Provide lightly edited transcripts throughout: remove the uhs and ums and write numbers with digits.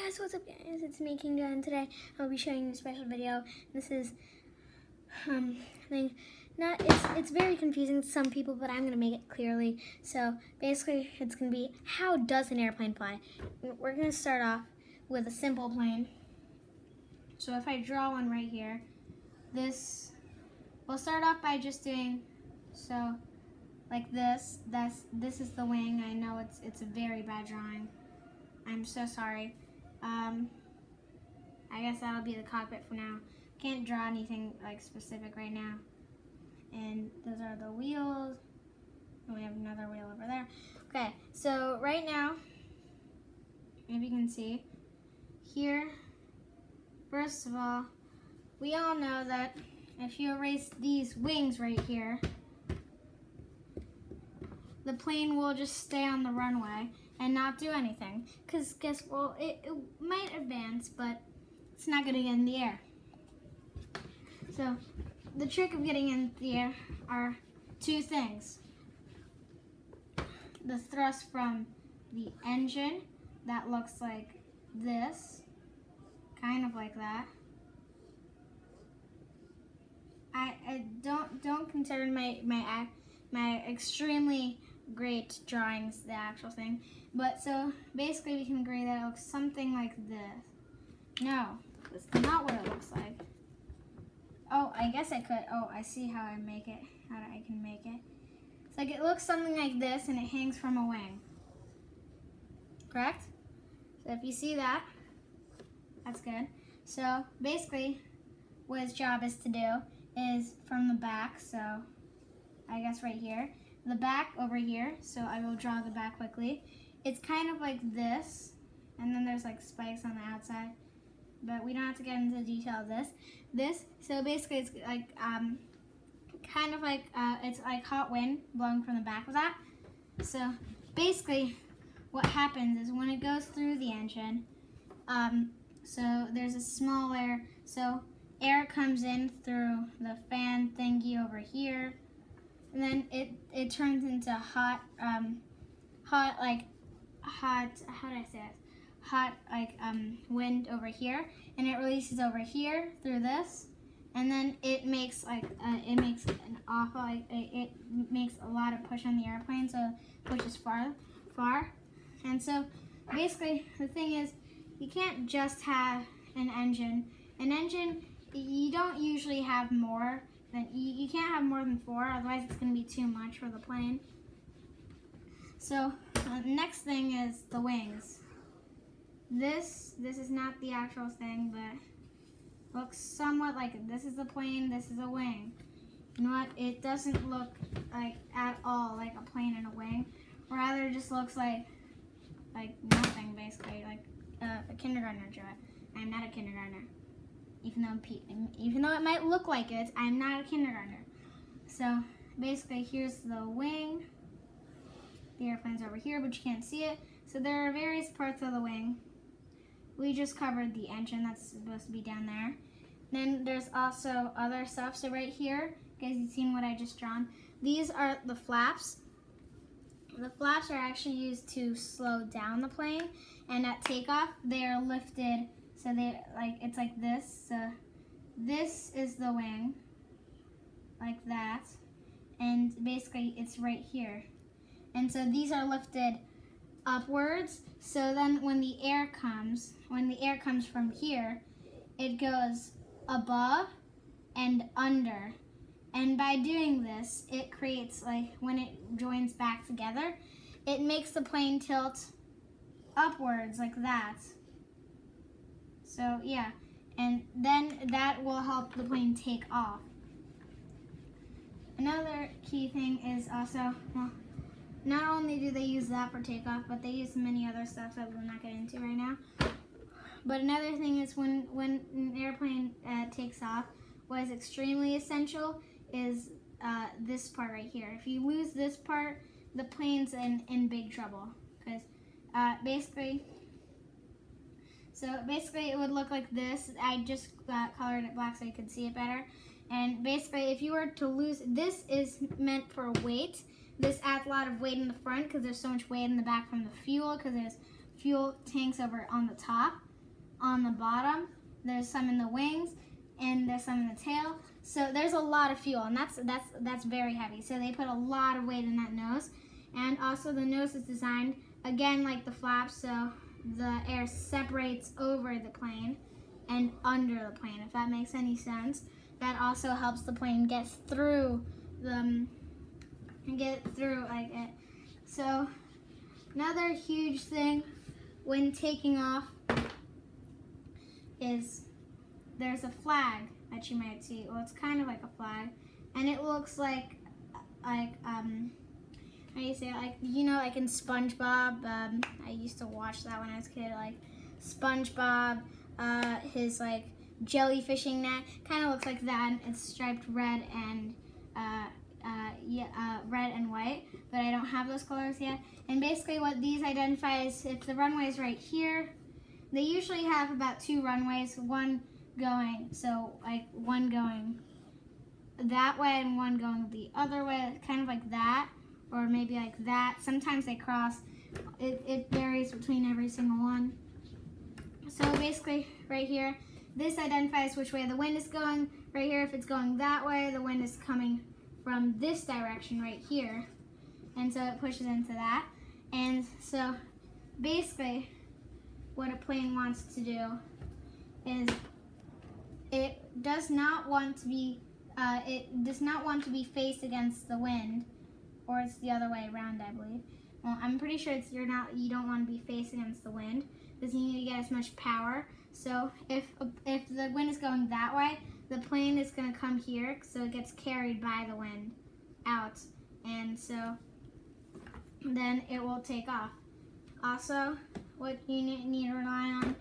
guys, what's up guys? It's me, King John. Today I'll be showing you a special video. This is it's very confusing to some people, but I'm gonna make it clearly. So basically it's gonna be, how does an airplane fly? We're gonna start off with a simple plane. So if I draw one right here, we'll start off by just doing like this. This is the wing. I know it's a very bad drawing. I'm so sorry. I guess that'll be the cockpit for now. Can't draw anything like specific right now. And those are the wheels. And we have another wheel over there. Okay, so right now, if you can see here, first of all, we all know that if you erase these wings right here, the plane will just stay on the runway and not do anything. Because it might advance, but it's not going to get in the air. So the trick of getting in the air are two things. The thrust from the engine, that looks like this, kind of like that. I don't consider my extremely great drawings the actual thing, but so basically we can agree that it looks something like this. No, that's not what it looks like. Oh, I guess I could. Oh, I see how I can make it. It's like it looks something like this, and it hangs from a wing. Correct? So if you see that, that's good. So basically, what his job is to do is from the back. So I guess right here, the back over here. So I will draw the back quickly. It's kind of like this, and then there's like spikes on the outside. But we don't have to get into the detail of this. So basically it's like kind of like it's like hot wind blowing from the back of that. So basically what happens is when it goes through the engine, so there's a small air, so air comes in through the fan thingy over here, and then it turns into hot wind over here, and it releases over here through this, and then it makes it makes a lot of push on the airplane, so it pushes far, and so basically the thing is, you can't just have an engine. An engine, you don't usually have more than you can't have more than 4, otherwise it's going to be too much for the plane. So next thing is the wings. This is not the actual thing, but looks somewhat like this is the plane, this is a wing. You know what? It doesn't look like at all like a plane and a wing. Rather, it just looks like nothing, basically, like a kindergartner drew it. I'm not a kindergartner, even though it might look like it. I'm not a kindergartner. So basically, here's the wing. The airplane's over here, but you can't see it. So there are various parts of the wing. We just covered the engine, that's supposed to be down there. Then there's also other stuff. So right here, guys, you've seen what I just drawn. These are the flaps. The flaps are actually used to slow down the plane, and at takeoff, they are lifted. So it's like this. So this is the wing, like that, and basically it's right here. And so these are lifted upwards, so then when the air comes from here, it goes above and under. And by doing this, it creates, like, when it joins back together, it makes the plane tilt upwards like that. So yeah, and then that will help the plane take off. Another key thing is also, well, not only do they use that for takeoff, but they use many other stuff that we'll not get into right now. But another thing is when an airplane takes off, what is extremely essential is this part right here. If you lose this part, the plane's in big trouble. Because basically it would look like this. I just colored it black so you could see it better. And basically, if you were to lose, this is meant for weight. This adds a lot of weight in the front because there's so much weight in the back from the fuel, because there's fuel tanks over on the top. on the bottom, there's some in the wings, and there's some in the tail. So there's a lot of fuel, and that's very heavy. So they put a lot of weight in that nose. And also the nose is designed, again, like the flaps, so the air separates over the plane and under the plane, if that makes any sense. That also helps the plane get through like it. So another huge thing when taking off is there's a flag that you might see. Well, it's kind of like a flag, and it looks like how do you say it? Like, you know, like in SpongeBob. I used to watch that when I was a kid. Like SpongeBob, his like jellyfishing net kind of looks like that. It's striped red and red and white, but I don't have those colors yet. And basically, what these identify is if the runway is right here. They usually have about 2 runways, one going that way and one going the other way, kind of like that, or maybe like that. Sometimes they cross. It varies between every single one. So basically, right here, this identifies which way the wind is going. Right here, if it's going that way, the wind is coming from this direction right here. And so it pushes into that. And so basically, what a plane wants to do is it does not want to be faced against the wind, or it's the other way around, I believe. Well, I'm pretty sure you don't want to be faced against the wind because you need to get as much power. So if the wind is going that way, the plane is going to come here, so it gets carried by the wind out, and so then it will take off. Also, what you need to rely on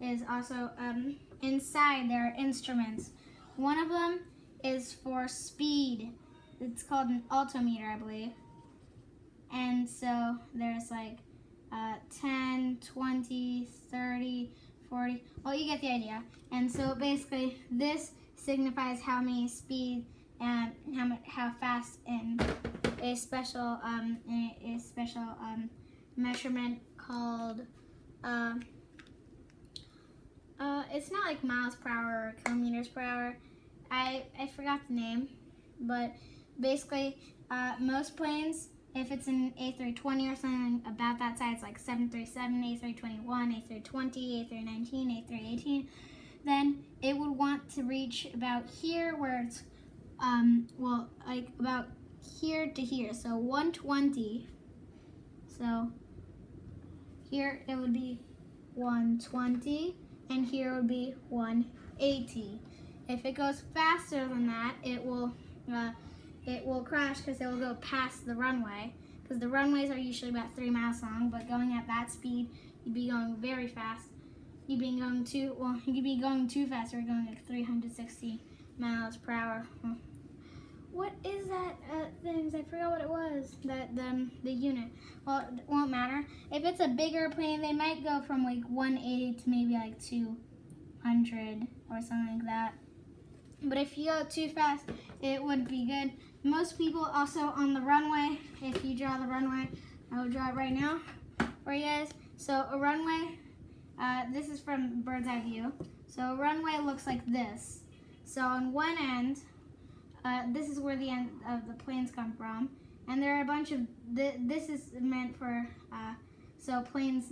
is also inside there are instruments. One of them is for speed. It's called an altimeter, I believe. And so there's like 10, 20, 30, 40. Well, you get the idea. And so basically, this signifies how many speed and how fast in a special measurement called it's not like miles per hour or kilometers per hour. I forgot the name, but basically most planes, if it's an A320 or something about that size, like 737, A321, A320, A319, A318, then it would want to reach about here where it's like about here to here, so 120. So here it would be 120, and here would be 180. If it goes faster than that, it will crash because it will go past the runway. Because the runways are usually about 3 miles long, but going at that speed, you'd be going very fast. You could be going too fast. You're going like 360 miles per hour. What is that things? I forgot what it was. The unit. Well, it won't matter. If it's a bigger plane, they might go from like 180 to maybe like 200 or something like that. But if you go too fast, it would be good. Most people also on the runway, if you draw the runway, I will draw it right now for you guys. So a runway, this is from bird's eye view. So a runway looks like this. So on one end, this is where the end of the planes come from. And there are a bunch of, this is meant for, so planes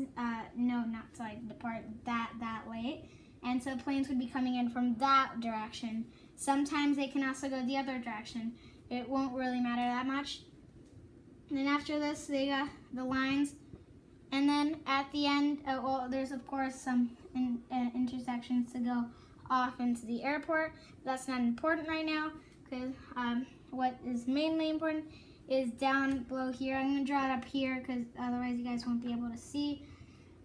know not to like depart that late. And so planes would be coming in from that direction. Sometimes they can also go the other direction. It won't really matter that much. And then after this, they got the lines. And then at the end, well, there's of course some intersections to go off into the airport. That's not important right now, because what is mainly important is down below here. I'm going to draw it up here, because otherwise you guys won't be able to see.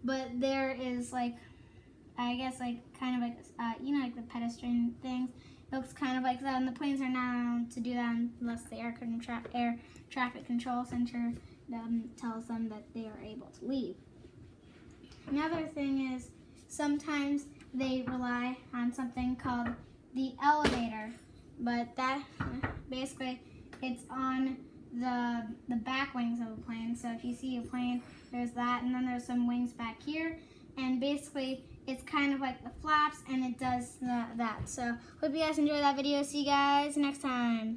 But there is like, I guess like kind of like, you know, like the pedestrian things. It looks kind of like that, and the planes are not allowed to do that unless the air traffic control center tells them that they are able to leave. Another thing is sometimes they rely on something called the elevator, but that basically it's on the back wings of a plane. So if you see a plane, there's that, and then there's some wings back here, and basically it's kind of like the flaps, and it does that. So hope you guys enjoyed that video. See you guys next time.